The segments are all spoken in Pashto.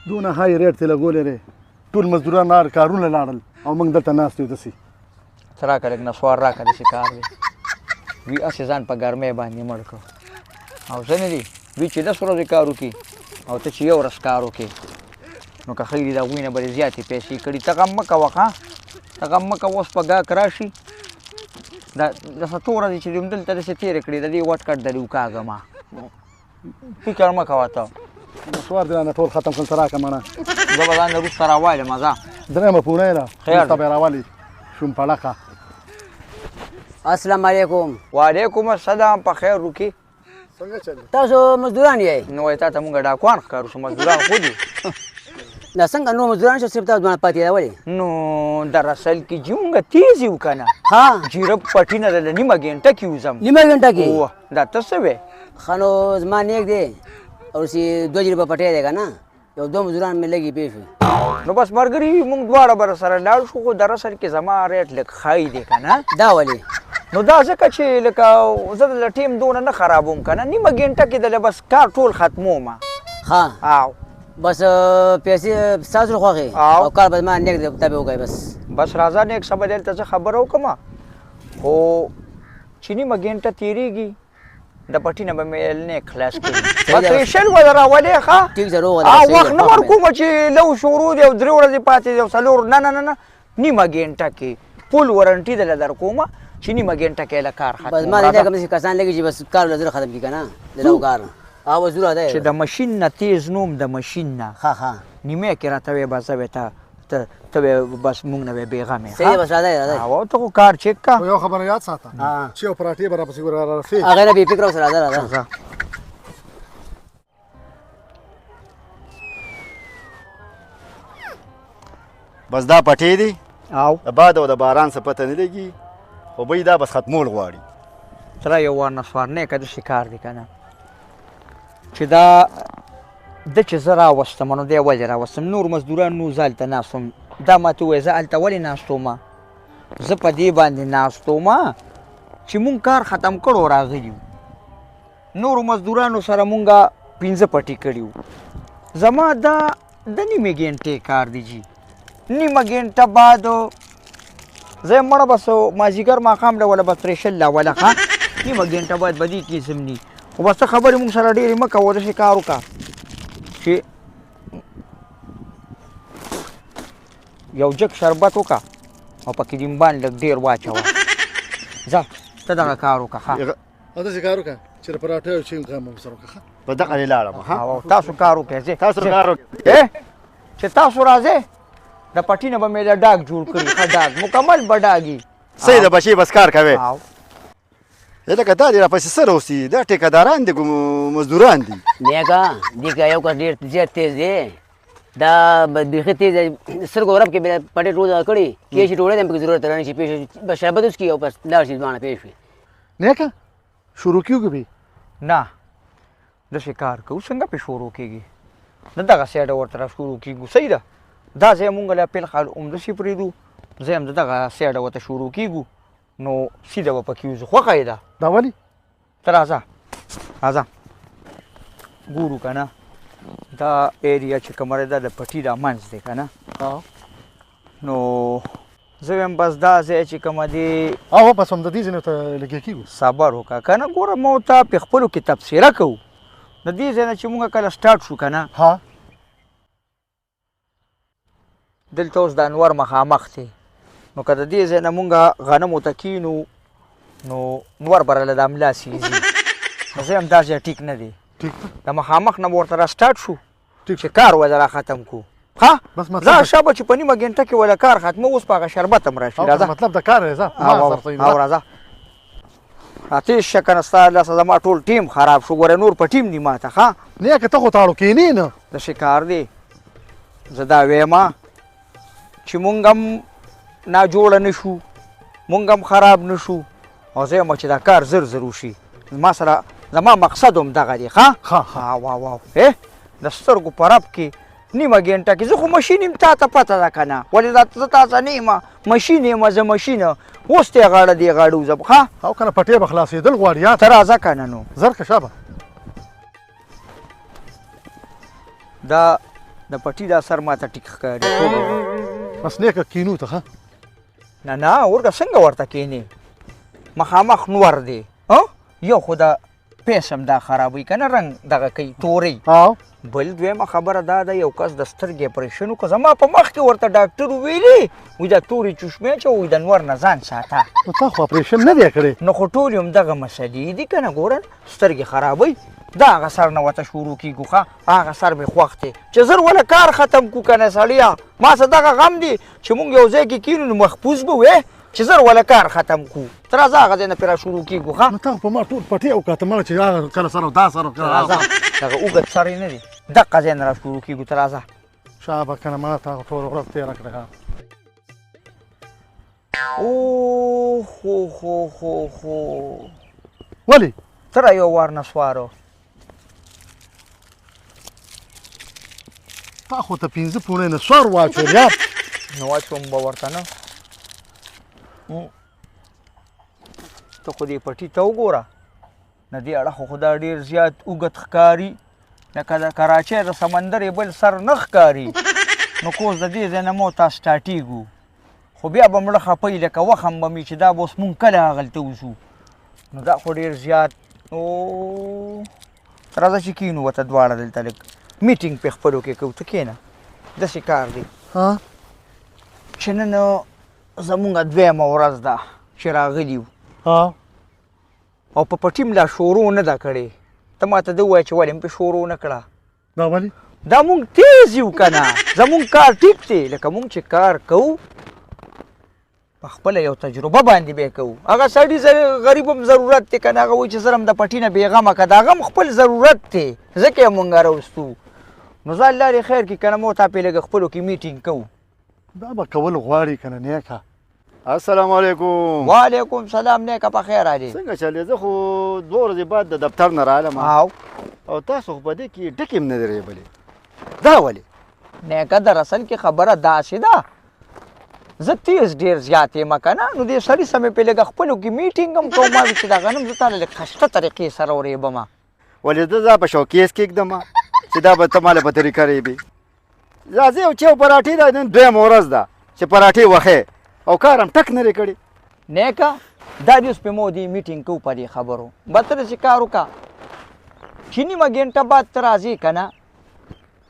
دونه های ریټ ته لګولې دی ټول مزدوران لار کارونه لاړل او موږ دلته ناست یو داسې ته راکړه لږ نسوار راکړه داسې کار دی وي هسې ځان په ګرمۍ باندې مړ کړ او څه نه دي دوی چې 10 ورځې کار وکړي او ته چې یو ورځ کار وکړې نو که خیر د هغوی نه به دې زیاتې پیسې کړي ته غم مه کوه ښه ته غم مه کوه اوس په ګاک راشي داسې څو ورځې چې دې همدلته داسې تېرې کړې د دې وټ کټ د دې وکاږه ما فکر مه کوه ته نسوار دی رانه ټول ختم کړل ته راکړه مړه زه به ځان نه وروسته راوالم ځه درېیمه پوره یې ده خیر وروسته به یې راولي شوم پړقه السلام علیکم وعلیکم السلام په خیر وکړي څنګه چل تاسو مزدوران یې نو وایي تا ته مونږ ډاکوان ښکارو شو مزدوران خو دي دا څنګه نو مزدوران شو صرف تاسو باندې پاتې دی ولې نو در اصل کې چې مونږ تیز یو که نه ها جیره پټي نه ده نیمه ګنټه کې وځم نیمه ګنټه کې اوه دا ته څه وې ښه نو زما نیک دی او چې 2 جریبه پټی دی که نه یو 2 مزدوران مې لږې پېښ وي نو بس ملګري مونږ دواړه به سره لاړ شو خو در اصل کې زما ریټ لږ ښایي دی که نه دا ولې نو دا ځکه چې لکه زه دله ټیم دونه نه خرابوم که نه نیمه ګنټه کې دله بس کار ټول ختموم ها او بس پیسې ستاسو خوښې او کار به زما نیک دی ته به وکړئ بس راځه نیک سبا دلته زه خبره وکړم خو چې نیمه ګنټه تېرېږي د پټي نه به مې نیک خلاص کړي پریشل به در راولې ښه ټیک ده روغ وخت نه ورکومه چې لو شروع دی او 3 ورځې پاتې دی او 4 نه نیمه ګنټه کې فول وارنټي دله در کومه چې نیمه ګنټه کې له کار ختم بس ما دې کوم څه کسان لګي چې بس کار له زړه ختم کی کنه دلو کار او زړه ده چې د ماشین نه تیز نوم د ماشین نه ها نیمه کې راته وې بس به ته بس مونږ نه به بیغمه صحیح بس راځي او ته خو کار چیک کا یو خبره یاد ساته چې یو پراټې به راپسې رافې هغه نه بې فکره اوسه راځه بس دا پټې دي او د باد او د باران څه پته نه لګي خو بی دا بس ختمول غواړي سره یو وار نسوار نه که داسې کار دی که نه چې دا د چې زه راوستم نو دی ولې راوستم نور مزدوران نو زه هلته ناست وم دا ما ته ووایه زه هلته ولې ناست وم زه په دې باندې ناست وم چې مونږ کار ختم کړو راغلي نورو مزدورانو سره مونږ 15 پټي کړي وو زما دا د نیمې ګنټې کار دی جي نیمه ګنټه بعد زه مړه بس مازدیګر ماښام ډوله بس پرېشل لاوله ښه نیمه ګنټه باید به دې کې زمني خو بس ته خبرې مونږ سره ډېرې مه کوه داسې کار وکړه چې یو جګ شربت وکړه او پکې دیمبان لږ ډېر واچوه ځه ته دغه کار وکړه ښه او داسې کار وکړه چې د پراټې او چین کار مو سره وکړه په دغه دې لاړم او تاسو کار وکړئ ځئ تاسو کار چې تاسو راځئ د پټي نه به مې د ډاګ جوړ کړي ښه ډاګ مکمل به ډاګي صحیح ده بچې بس کار کوې لکه دا دې راپسې څه راوستي دا ټیکهداران دي مزدوران دي نیکه دې که یو کس ډېر زیات تیز دی دا بیخي تیز دی سترګو رب کې به پټې ټول کړي کې چې ټوړې دی پکې ضرورت رانه شي پېښ بس شربت اوس کړي او بس لاړ شي ځوانه پېښ وي نیکه شروع کیږو به نه داسې کار کوو څنګه پې شروع کېږي نه دغه سایډه ورته را شروع کېږو صحیح ده دا ځای مونږ له پیل خال همداسې پرېږدو زه هم د دغه سایډه ورته شروع کېږو نو سیده به پکې وځو خوښه یې ده دا ولې ته راځه ګورو که نه دا ایریا چې کومه دا د پټي دا منځ دی که نه نو زه وایم بس دا ځای چې کومه دی او بس هم د دې ځای ته لګیا کېږو صبر وکړه که نه ګوره ما ورته په خپلو کې تبصره کوو د دې ځای نه چې مونږ کله سټارټ شو که نه ها دلته اوس د انور مخامخ دی نو که د دې ځای نه مونږ غنمو ته کینو نو نور به راله دا ملا سیزي نو زه هم دا ځای ټیک نه دی د مخامخ نه به ورته را سټارټ شو چې کار وله را ختم کړو ها ځه شابه چې په نیمه ګنټه کې وله کار ختمه اوس په هغه شربت هم راشي راځه مطلب د کار دی ځه او راځه راتېش شه که نه ستا لاسه زما ټول ټیم خراب شو ګوره نور په ټیم دي ما ته ښه نیکه ته خو تاړو کښېنې نه داسې کار دی زه دا ویمه چې مونږ هم ناجوړه نه شو مونږ هم خراب نه شو او زه یم چې دا کار زر زر وشي ما سره زما مقصد هم دغه دی ښه واو د سترګو په رب کې نیمه ګنټه کې زه خو ماشین یم تا ته پته ده که نه ولې زه تاسو نه یم ماشین یم زه ماشین اوس ته یې غاړه دې غاړه وځم ښه او که نه پټې به خلاصېدل غواړي یا ته راځه که نه نو زر که شابه دا د پټي دا سر ماته ټیک ښکاري. بس نیکه کینو ته ها نه ورګه څنګه ورته کینې مخامخ نور دی یو خو د پیسم دا خرابوي که نه رنګ دغه کوي تورې بل دویمه خبره دا ده یو کس د سترګې اپریشن وکړه زما په مخ کې ورته ډاکټر ویلي وایي دا تورې چشمې چې وایي د نور نه ځان ساته. نو تا خو اپریشن نه دی کړی. نو خو ټول هم دغه مسلې دي که نه ګوره سترګې خرابوي دا هغه سر نه ورته شروع کېږو ښه هغه سر مې خوښ دی چې زر وله کار ختم کړو که نه سړیه ما څه دغه غم دی چې مونږ یو ځای کې کینو نو محفوظ به وې چې زر وله کار ختم کړو ته راځه هغه ځای نه پرې را شروع کېږو ښه. نو تا په ما ټول پټې وکړه ته ما چې هغه کله سره دا سره راځه دغه اوږد سر یې نه دی دقه ځای نه را شروع کېږو ته راځه. شابه که نه ما تا ټول ورځ تېره کړې اوه ولې ته را یو وار نسوارو تا خو ته 5 پوړې نسوار واچول یار. نو واچوم به ورته نه ته خو دې پټي ته وګوره نه دې اړخ خو دا ډېر زیات اوږد ښکاري لکه د کراچۍ د سمندر یې بل سر نه ښکاري نو کوز د دې ځای نه مو تا سټاټېږو خو بیا به مړه خپوي لکه وخم به مې چې دا به اوس مونږ کله هغلته وځو نو دا خو ډېر زیات راځه چې کینو ورته دواړه دلته لږ میټینګ پې خپلو کې کوو ته کښېنه داسې کار دی چې نن زمونږ دویمه ورځ ده چې راغلي وو او په پټي م لا شروع نه ده کړې ته ما ته ده ووایه چې ولې م پې شروع نه کړه دا ولې دا مونږ تیز یو که نه زمونږ کار ټیک دی لکه مونږ چې کار کوو په خپله یو تجربه باندې به یې کوو هغه سړي غریب هم ضرورت دی که نه هغه وایي چې زه هم د پټي نه بېغمه که د هغه هم خپل ضرورت دی ځکه یې مونږ راوستو نو زه الله دې خیر کړي که نه مو تا پې لږ خپلو کې میټینګ کوو دا به کول غواړي که نه نیکه. السلام علیکم. وعلیکم سلام نیکه په خیر علي څنګه چلې زه خو 2 ورځې بعد د دفتر نه رالم او تاسو خو په دې کې ټکې هم نه درېبلې دا ولې نیکه در اصل کې خبره داسې ده زه تیز ډېر زیات یم که نه نو دې سړي سمې پې لږه خپلو کې میټینګ هم کوم چې د غنم زه تاله لږ خشته طریقې سره ورېبم ولې زه دا په شوکیس کېږدم چې دا به ته ماله په طریقه ریبې راځې یو چې یو پراټې ده نن 2مه ورځ ده چې پراټې وښې او کار هم ټک نه دی کړی نیکه دا دې اوس پې مو دې میټینګ کوو په دې خبرو به ته داسې کار وکړه چې نیمه ګنټه بعد ته راځې که نه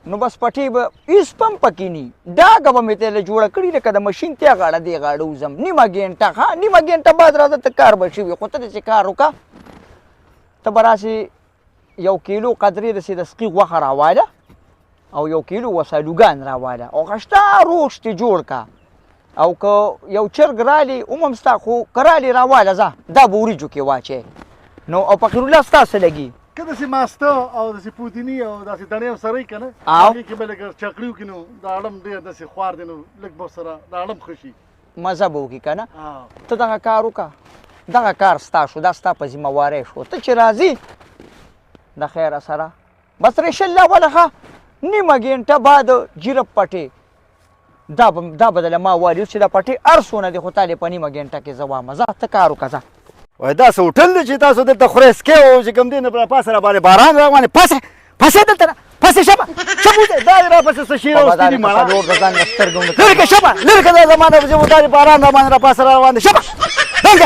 نو بس پټې به هېڅ پم پکې ني ډاګه به مې تېله جوړه کړي لکه د مشین تیا غاړه دې غاړه وځم نیمه ګنټه ښه نیمه ګنټه بعد راځه ته کار به شوي خو ته داسې کار وکړه ته به راسې 1 کیلو قدرې داسې د سقي غوښه راواله او 1 کیلو وسالوګان راواله او خشته روش دې جوړ که او که یو چرګ رالی هم ستا خو که رالی راواله ځه دا به وریجو کې واچې نو او فقیرالله ستا څه لګي که داسې ماسته او داسې پودیني او داسې دڼې هم سره یي که نه هغې کې به لږ چکړي وکړي نو د اړم ډېر داسې خوار دی نو لږ به سره د اړم ښه شي مزه به وکړي که نه ته دغه کار وکړه دغه کار ستا شو دا ستا په ذمهوارۍ شو ته چې راځي د خیره سره بس ریشل اوله ښه نیمه ګنټه بعد جیرب پټې دا به دله ما وایي اوس چې دا پټې هر څونه دی خو تا دې په نیمه ګنټه کې زه وایم ځه ته کار وکړه ځه وای دا څه هوټل دی چې تاسو دلته خورئ څکئ او چې کوم دی نه راپاسه راباندې باران راغواړې پسې دلته پسې شه به دا یې راپسې څه شي راوستي دي مړه لرې که شه به لرې که دا زما نه دا یې باران راباندې راپاسه راروان دی شه به دلته